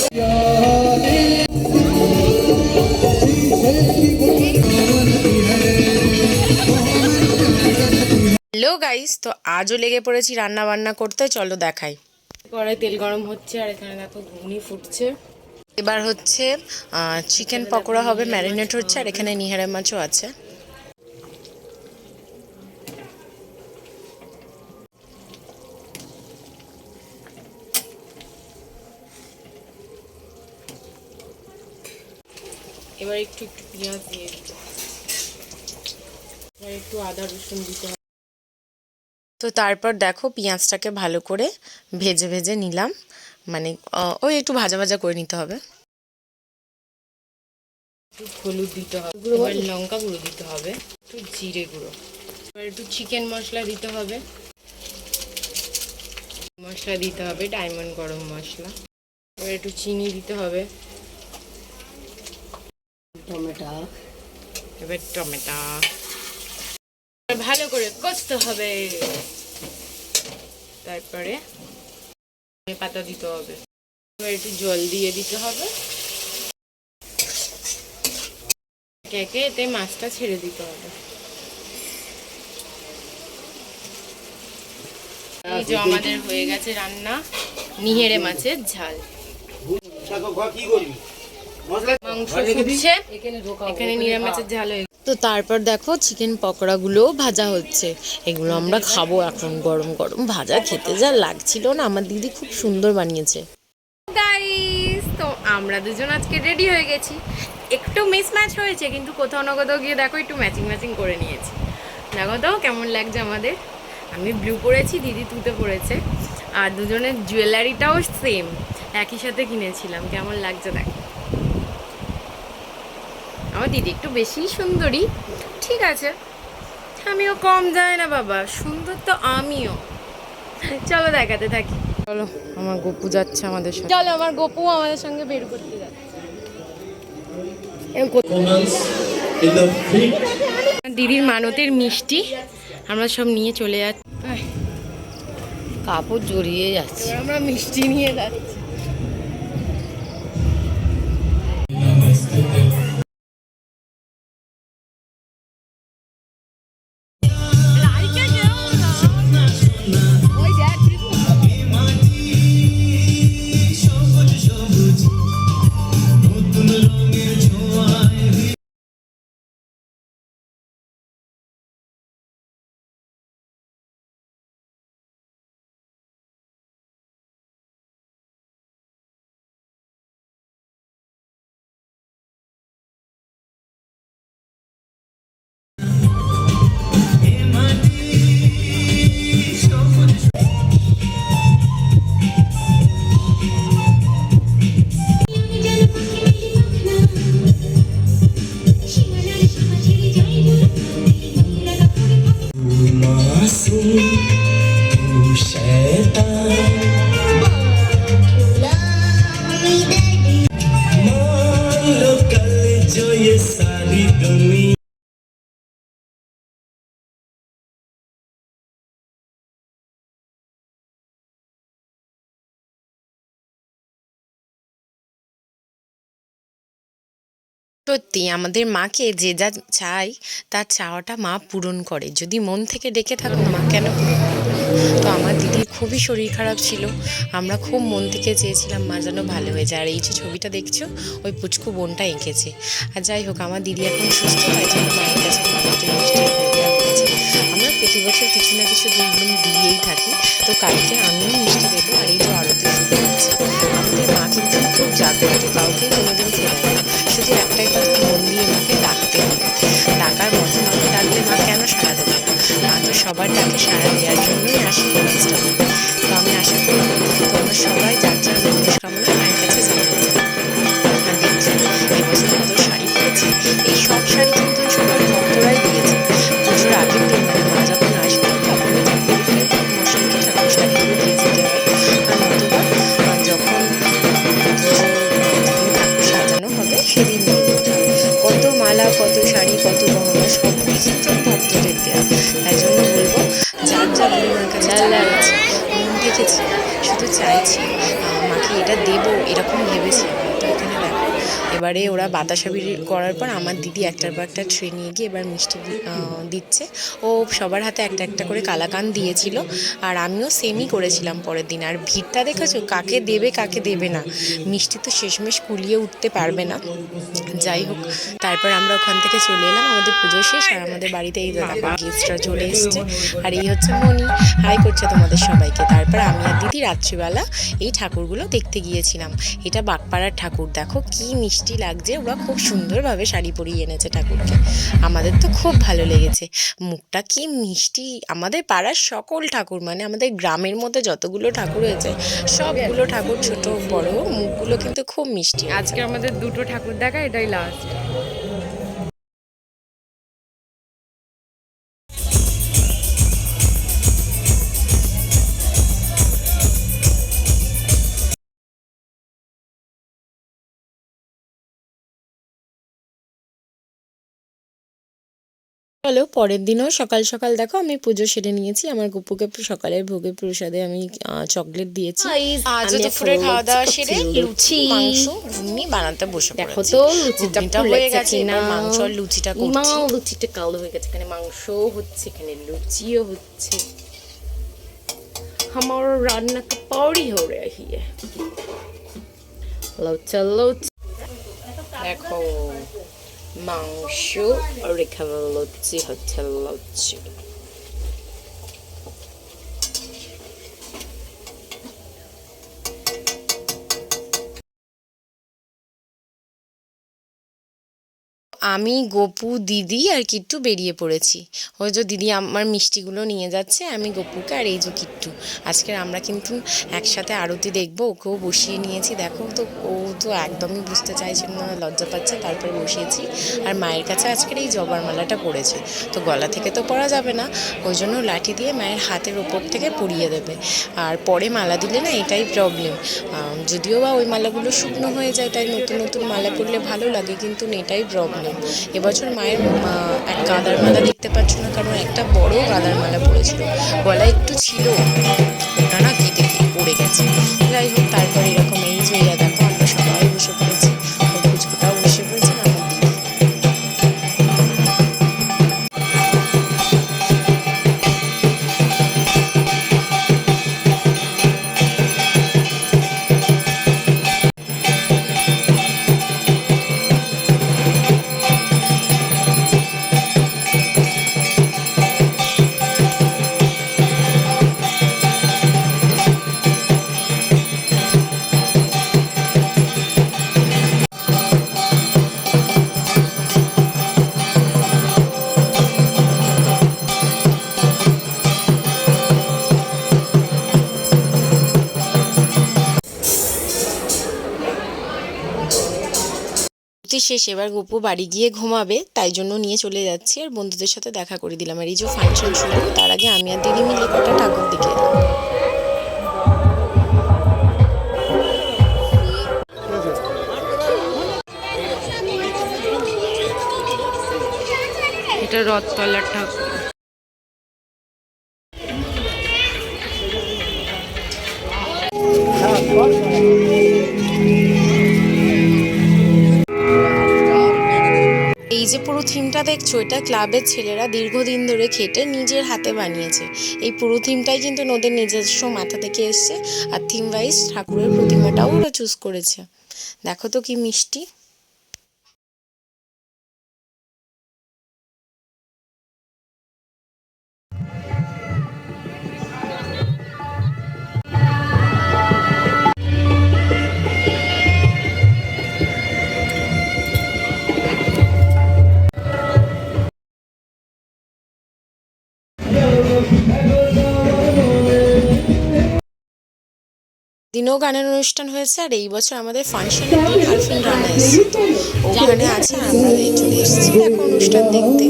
Hello guys, তো আজও লেগে পড়েছি রান্না বান্না করতে। চলো দেখাই। কড়াই তেল গরম হচ্ছে আর এখানে দেখো ঘুগনি ফুটছে। এবার হচ্ছে চিকেন পকোড়া হবে, ম্যারিনেট হচ্ছে, আর এখানে নিহারে মাছও আছে। এবার একটু পেঁয়াজ দিয়ে দিতে, এবার একটু আদা রসুন দিতে হবে। তো তারপর দেখো পেঁয়াজটাকে ভালো করে ভেজে ভেজে নিলাম, মানে ওই একটু ভাজা ভাজা করে নিতে হবে। একটু হলুদ দিতে হবে, এবার লঙ্কা গুঁড়ো দিতে হবে, একটু জিরে গুঁড়ো, এবার একটু চিকেন মশলা দিতে হবে, মশলা দিতে হবে ডায়মন্ড গরম মশলা, এবার একটু চিনি দিতে হবে, এবার টমেটো ভালো করে কষতে হবে। তারপরে পাতা দিতে হবে, এবার একটু জল দিয়ে দিতে হবে, একে এতে মাছটা ছেড়ে দিতে হবে। এই যে আমাদের হয়ে গেছে রান্না, নিহেরে মাছের ঝাল। মাংস ফুটছে, এখানে নিহেরে মাছের ঝাল হয়ে। তো তারপর দেখো চিকেন পকোড়াগুলো ভাজা হচ্ছে, এগুলো আমরা খাবো এখন গরম গরম ভাজা। খেতে যা লাগছিল না, আমার দিদি খুব সুন্দর বানিয়েছে। গাইস, তো আমরা দুজন আজকে রেডি হয়ে গেছি। একটু মিসম্যাচ হয়েছে, কিন্তু কোথাও না কোথাও গিয়ে দেখো একটু ম্যাচিং ম্যাচিং করে নিয়েছি। দেখো তো কেমন লাগছে আমাদের। আমি ব্লু পরেছি, দিদি তুতে পরেছে, আর দুজনের জুয়েলারিটাও সেম, একই সাথে কিনেছিলাম। কেমন লাগছে দেখো। আমার দিদি একটু বেশি সুন্দরী, ঠিক আছে, আমিও কম যায় না বাবা, সুন্দর তো আমিও। চলো দেখাতে থাকি। চলো, আমার গপু যাচ্ছে আমাদের সাথে। চলো, আমার গপু আমাদের সঙ্গে বের করতে যাচ্ছে। দিদির মানতের মিষ্টি আমরা সব নিয়ে চলে যাচ্ছি, কাপড় জড়িয়ে যাচ্ছে, আমরা মিষ্টি নিয়ে যাচ্ছি। সত্যি আমাদের মাকে যে যা চাই তার চাওয়াটা মা পূরণ করে, যদি মন থেকে ডেকে থাকুন মা কেন পূরণ করবে না। তো আমার দিদির খুবই শরীর খারাপ ছিল, আমরা খুব মন থেকে চেয়েছিলাম মা যেন ভালো হয়ে যায়। আর এই যে ছবিটা দেখছো, ওই পুচকু বোনটা এঁকেছে। আর যাই হোক, আমার দিদি এখন সুস্থ, তাই জন্য মায়ের কাছে মানতের মিষ্টি দেওয়া হয়েছে। আমরা প্রতি বছর কিছু না কিছু দুই বোন দিয়েই থাকি। তো কালকে আমিও মিষ্টি দেবো। আর এই যে আরতি শুরু হচ্ছে, আমাদের মা কিন্তু খুব জাগ্রত, কাউকে কোনোদিন ফেরায় না। শুধু একটাই কথা, মন দিয়ে মাকে ডাকতে হবে। ডাকার মতো মাকে ডাকলে মা কেন সাড়া দেবে না? মা তো সবার ডাকে সাড়া দেওয়ার জন্যই আসে মানুষটা। তো আমি আশা করি তোমরা সবাই যার যার মনস্কামনা মায়ের কাছে যাবে। আর দেখছি এবছর কত শাড়ি পরেছি, এই সব শাড়ি কিন্তু সবার ভক্তরাই দিয়েছে। পুজোর আগের দিন মানে মা যখন আসবে তখনই ঠাকুরকে মশাইকে ঠাকুর শাড়িগুলো দিয়ে যেতে হয়। আর নতুবা যখন ঠাকুর সাজানো হবে সেদিন নিয়ে যেতে হয়। কত মালা, কত শাড়ি, কত গহনা, সব কিছু তো ভক্তদের দেওয়া। তাই জন্য বলবো, যার যার মনের কাছে মন থেকেছি, শুধু চাইছি নেব এরকম ভেবেছি। তো এখানে দেখো এবারে ওরা বাতাসা বিড়ি করার পর আমার দিদি একটার পর একটা ট্রে নিয়ে গিয়ে এবার মিষ্টি দিচ্ছে। ও সবার হাতে একটা একটা করে কালাকান দিয়েছিল, আর আমিও সেমই করেছিলাম পরের দিন। আর ভিড়টা দেখেছো, কাকে দেবে কাকে দেবে না, মিষ্টি তো শেষমেশ কুলিয়ে উঠতে পারবে না। যাই হোক, তারপর আমরা ওখান থেকে চলে এলাম, আমাদের পুজো শেষ। আর আমাদের বাড়িতে এই দাদা গেস্টরা চলে এসছে, আর এই হচ্ছে মনি, হাই করছে তোমাদের সবাইকে। তারপর আমি আর দিদি রাত্রিবেলা এই ঠাকুরগুলো দেখতে গিয়েছিলাম। এটা বাগপাড়ার ঠাকুর, দেখো কি মিষ্টি লাগছে, ওরা খুব সুন্দরভাবে শাড়ি পরিয়ে এনেছে ঠাকুরকে, আমাদের তো খুব ভালো লেগেছে। মুখটা কি মিষ্টি, আমাদের পাড়ার সকল ঠাকুর মানে আমাদের গ্রামের মধ্যে যতগুলো ঠাকুর হয়েছে সবগুলো ঠাকুর ছোট বড় মুখগুলো কিন্তু খুব মিষ্টি। আজকে আমাদের দুটো ঠাকুর দেখা, এটাই লাস্ট। চলো পরের দিনও সকাল সকাল দেখো আমি পুজো সেরে নিয়েছি। আমার গপুকে সকালের ভোগে প্রসাদে আমি চকলেট দিয়েছি। আজও দুপুরে খাওয়া দাওয়া সেরে লুচি মাংস ঘুগনি বানাতে বসে দেখো তো লুচিটা হয়ে গেছে, এবার মাংস আর লুচিটা করছি। লুচিটা কালো হয়ে গেছে, এখানে মাংসও হচ্ছে, এখানে লুচিও হচ্ছে। আমার রান্না তো পাউরি हो रही है। চলো দেখো মাংস আর এখানে লুচি হচ্ছে, লুচি। আমি গপু দিদি আর কিট্টু বেরিয়ে পড়েছি। ওই যে দিদি আমার মিষ্টিগুলো নিয়ে যাচ্ছে, আমি গপুকে আর এই যে কিট্টু আজকের আমরা কিন্তু একসাথে আরতি দেখবো। ওকেও বসিয়ে নিয়েছি, দেখো তো ও তো একদমই বুঝতে চাইছে না, লজ্জা পাচ্ছে, তারপরে বসিয়েছি। আর মায়ের কাছে আজকের এই জবার মালাটা পড়েছে, তো গলা থেকে তো পরা যাবে না, ওই জন্য লাঠি দিয়ে মায়ের হাতের ওপর থেকে পরিয়ে দেবে। আর পরে মালা দিলে না এটাই প্রবলেম, যদিও বা ওই মালাগুলো শুকনো হয়ে যায়, তাই নতুন নতুন মালা পরলে ভালো লাগে, কিন্তু এটাই প্রবলেম। এবছর মায়ের এক গাঁদার মালা দেখতে পাচ্ছ না, কারণ একটা বড় গাঁদার মালা পড়েছিল, গলায় একটু ছিল, ওটা না কেটে পড়ে গেছে। যাই হোক, তারপর এরকম এই যে দেখো আমরা সবাই বসে পড়েছি, ওর পুচকুটাও বসে পড়েছে আমার দিদি। শেষ, এবার গপু বাড়ি গিয়ে ঘুমাবে, তাই জন্য নিয়ে চলে যাচ্ছি, আর বন্ধুদের সাথে দেখা করে দিলাম। আর এই যে ফাংশন শুরু, তার আগে আমি আর দিদি মিলে কটা ঠাকুর দেখে এলাম। এটা রথতলার ঠাকুর। এই যে পুরো থিমটা দেখছো, এটা ক্লাবের ছেলেরা দীর্ঘদিন ধরে খেটে নিজের হাতে বানিয়েছে। এই পুরো থিমটাই কিন্তু ওদের নিজস্ব মাথা থেকে এসছে, আর থিম ওয়াইজ ঠাকুরের প্রতিমাটাও ওরা চুজ করেছে। দেখো তো কি মিষ্টি। দিনেও গানের অনুষ্ঠান হয়েছে, আর এই বছর আমাদের ফাংশনে আরফিন রানা এসেছে, তো ওখানে আছে, আমরা চলে এসেছি এখন অনুষ্ঠান দেখতে।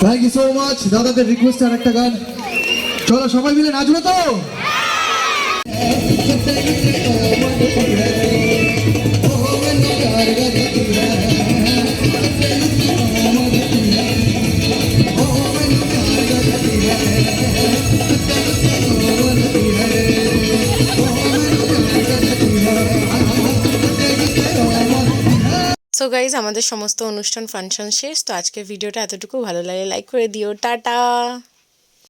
Thank you so much. দাদাদের রিকোয়েস্ট আর একটা গান, চলো সবাই মিলে নাচবো তো। সো গাইজ, আমাদের সমস্ত অনুষ্ঠান ফাংশন শেষ। তো আজকের ভিডিওটা এতটুকু, ভালো লাগে লাইক করে দিও। টাটা।